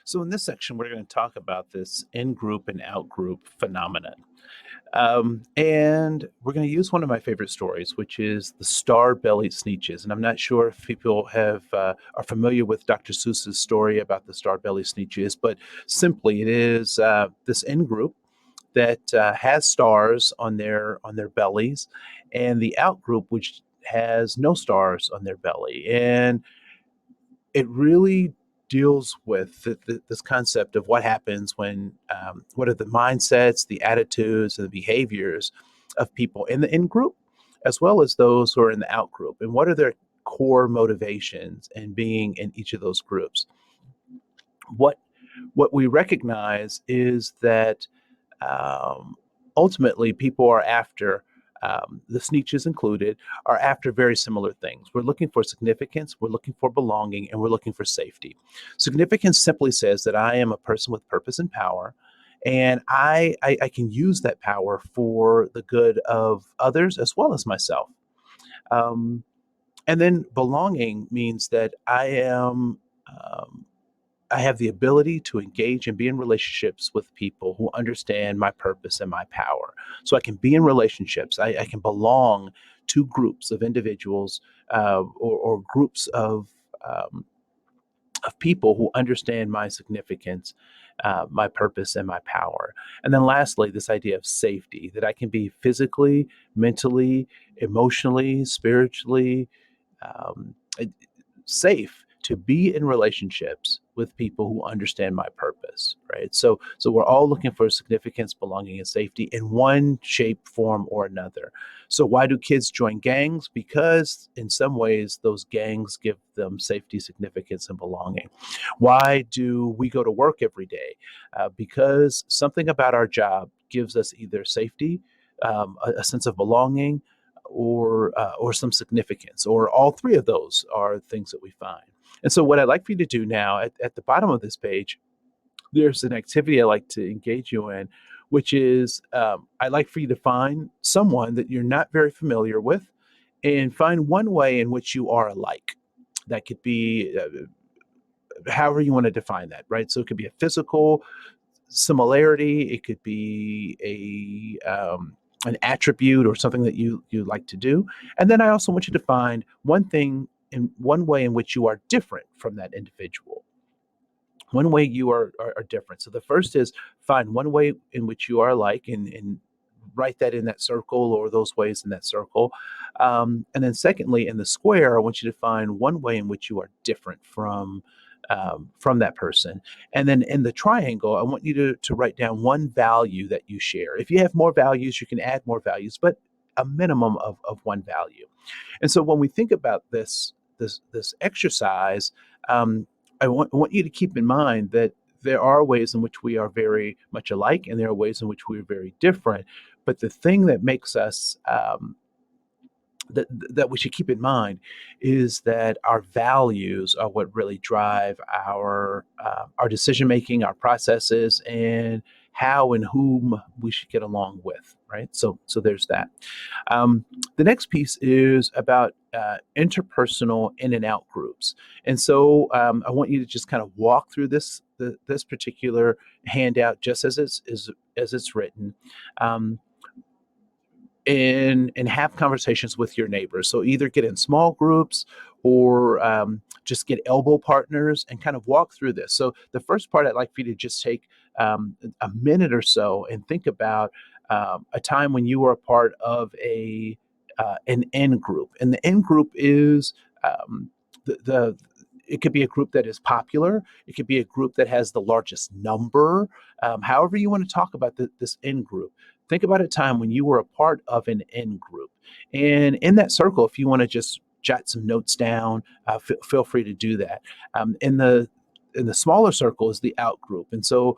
So in this section, we're going to talk about this in-group and out-group phenomenon. And we're going to use one of my favorite stories, which is the star-bellied sneetches. And I'm not sure if people are familiar with Dr. Seuss's story about the star-bellied sneetches, but simply it is this in-group that has stars on their bellies, and the out-group which has no stars on their belly. And it really deals with this concept of what happens when, what are the mindsets, the attitudes, and the behaviors of people in the in group, as well as those who are in the out group, and what are their core motivations in being in each of those groups. What what we recognize is that um, ultimately people are after, the sneetches included, are after very similar things. We're looking for significance, we're looking for belonging, and we're looking for safety. Significance simply says that I am a person with purpose and power, and I can use that power for the good of others as well as myself. Um, and then belonging means that Um, I have the ability to engage and be in relationships with people who understand my purpose and my power. So I can be in relationships. I can belong to groups of individuals, or groups of people who understand my significance, my purpose, and my power. And then lastly, this idea of safety, that I can be physically, mentally, emotionally, spiritually, um, safe to be in relationships with people who understand my purpose, right? So we're all looking for significance, belonging, and safety in one shape, form, or another. So why do kids join gangs? Because in some ways those gangs give them safety, significance, and belonging. Why do we go to work every day? Because something about our job gives us either safety, a sense of belonging, or some significance, or all three of those are things that we find. And so, what I'd like for you to do now, at the bottom of this page, there's an activity I like to engage you in, which is, I'd like for you to find someone that you're not very familiar with, and find one way in which you are alike. That could be, however you want to define that, right? So it could be a physical similarity. It could be an attribute or something that you like to do. And then I also want you to find one thing in one way in which you are different from that individual. One way you are different. So the first is find one way in which you are alike, and write that in that circle or those ways in that circle. And then secondly, in the square, I want you to find one way in which you are different from that person. And then in the triangle, I want you to write down one value that you share. If you have more values, you can add more values, but a minimum of one value. And so when we think about this exercise, um, I want you to keep in mind that there are ways in which we are very much alike, and there are ways in which we are very different. But the thing that makes us, that we should keep in mind, is that our values are what really drive our decision making, our processes, and how and whom we should get along with. Right. So there's that. Um, the next piece is about interpersonal in and out groups, and so I want you to just kind of walk through this particular handout just as it's written. Um, and have conversations with your neighbors. So either get in small groups, or just get elbow partners and kind of walk through this. So the first part, I'd like for you to just take a minute or so and think about a time when you were a part of an in group. And the in group is, the it could be a group that is popular. It could be a group that has the largest number. However you want to talk about this in group. Think about a time when you were a part of an in group. And in that circle, if you want to just jot some notes down, feel free to do that. In the smaller circle is the out group. And so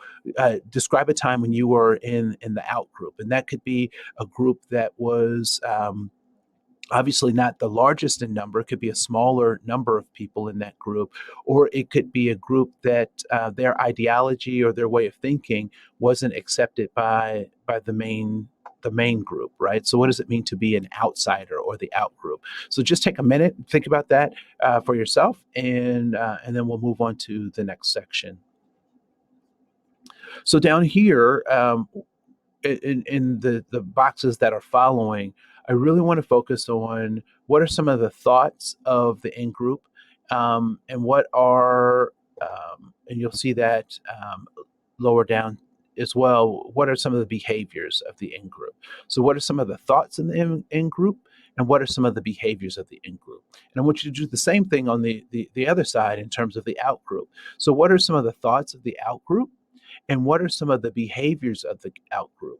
describe a time when you were in the out group. And that could be a group that was, obviously not the largest in number. It could be a smaller number of people in that group, or it could be a group that their ideology or their way of thinking wasn't accepted by the main group, right? So what does it mean to be an outsider or the out group? So just take a minute and think about that for yourself, and then we'll move on to the next section. So down here, in the boxes that are following, I really want to focus on what are some of the thoughts of the in group, and what are, and you'll see that lower down as well. What are some of the behaviors of the in group? So, what are some of the thoughts in the in group? And what are some of the behaviors of the in group? And I want you to do the same thing on the other side in terms of the out group. So, what are some of the thoughts of the out group? And what are some of the behaviors of the out group?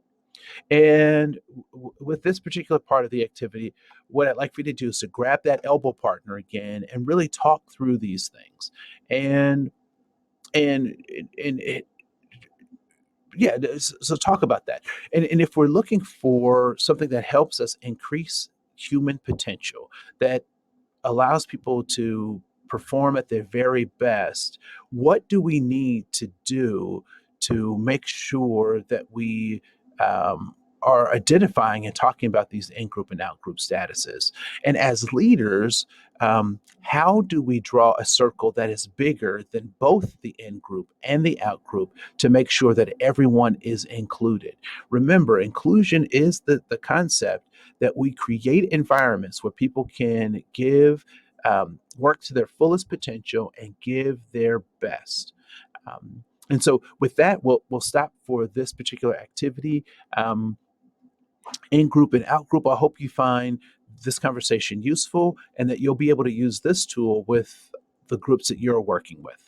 And with this particular part of the activity, what I'd like for you to do is to grab that elbow partner again and really talk through these things. And and it, yeah, so talk about that. And if we're looking for something that helps us increase human potential, that allows people to perform at their very best, what do we need to do to make sure that we are identifying and talking about these in group and out group statuses? And as leaders, how do we draw a circle that is bigger than both the in group and the out group to make sure that everyone is included? Remember, inclusion is the concept that we create environments where people can give, work to their fullest potential and give their best. And so, with that, we'll stop for this particular activity. In group and out group, I hope you find this conversation useful and that you'll be able to use this tool with the groups that you're working with.